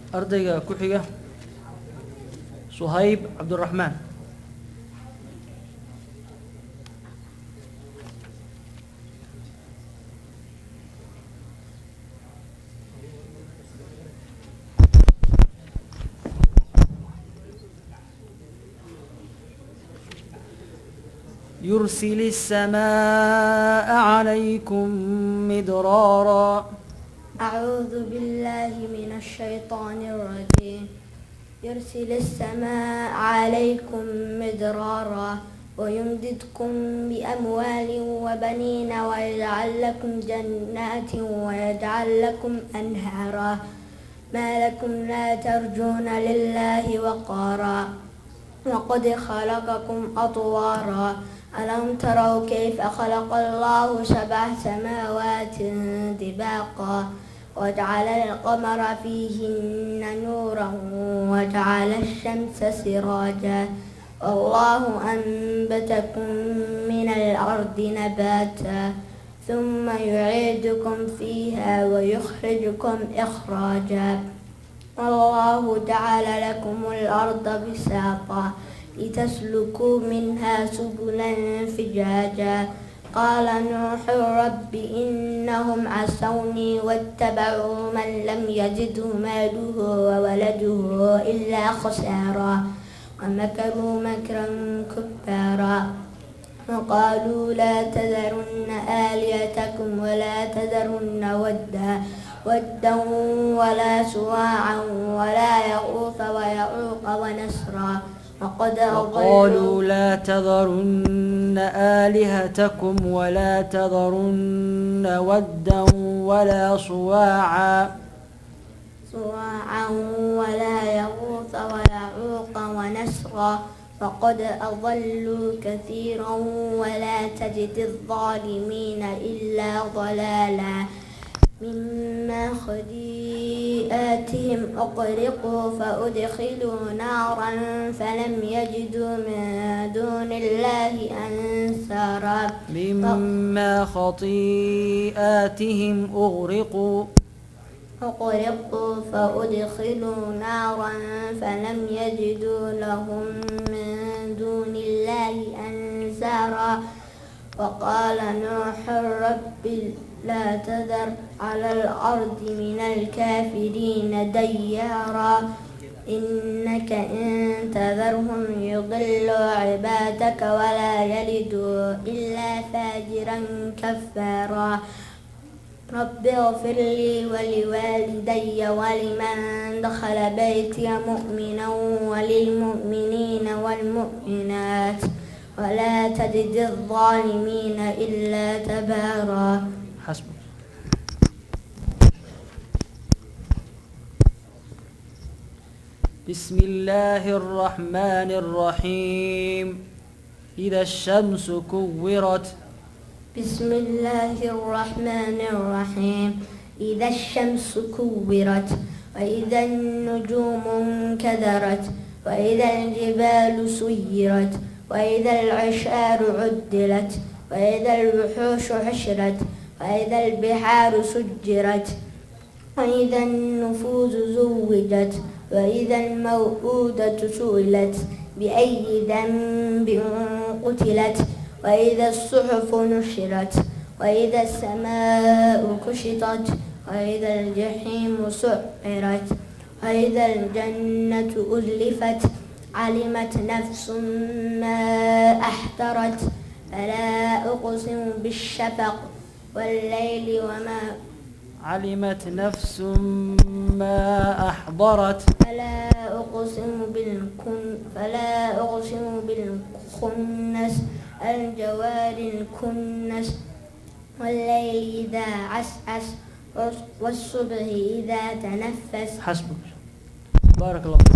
ardayga ku xiga Suhayb Cabdiraxmaan. يرسل السماء عليكم مدرارا. أعوذ بالله من الشيطان الرجيم. يرسل السماء عليكم مدرارا ويمددكم بأموال وبنين ويجعل لكم جنات ويجعل لكم أنهارا. ما لكم لا ترجون لله وقارا وقد خلقكم أطوارا. ألم تروا كيف خلق الله 7 سماوات طباقا وجعل القمر فيهن نورا وجعل الشمس سراجا والله أنبتكم من الأرض نباتا ثم يعيدكم فيها ويخرجكم إخراجا والله جعل لكم الأرض بساطا لتسلكوا منها سبلا فجاجا. قال نوح رب إنهم عصوني واتبعوا من لم يزده ماله وولده إلا خسارا ومكروا مكرا كبارا وقالوا لا تذرن آلهتكم ولا تذرن ودا ولا سواعا ولا يغوث ويعوق ونسرا وقالوا لا تذرن آلهتكم ولا تذرن ودا ولا سواعا ولا يغوث ويعوق ونسرا فقد أضلوا كثيرا ولا تجد الظالمين إلا ضلالا. مما خطيئاتهم أغرقوا فأدخلوا نارا فلم يجدوا من دون الله أنصارا. مما خطيئاتهم أغرقوا فأدخلوا نارا فلم يجدوا لهم من دون الله أنصارا. وقال نوح رب لا تذر على الأرض من الكافرين ديارا إنك إن تذرهم يضلوا عبادك ولا يلدوا إلا فاجرا كفارا. رب اغفر لي ولوالدي ولمن دخل بيتي مؤمنا وللمؤمنين والمؤمنات ولا تجد الظالمين إلا تبارا. حسبك. بسم الله الرحمن الرحيم. إذا الشمس كورت. بسم الله الرحمن الرحيم. إذا الشمس كورت وإذا النجوم انكدرت وإذا الجبال سيرت وإذا العشار عدلت وإذا الوحوش حشرت وإذا البحار سجرت وإذا النفوس زوجت وإذا الموءودة سئلت بأي ذنب قتلت وإذا الصحف نشرت وإذا السماء كشطت وإذا الجحيم سعرت وإذا الجنة أزلفت علمت نفس ما أحضرت فلا أقسم بالشفق والليل وما علمت نفس ما أحضرت فلا أقسم بالخنس الجوار الكنس والليل إذا عسعس والصبح إذا تنفس. حسبك. بارك الله فيك.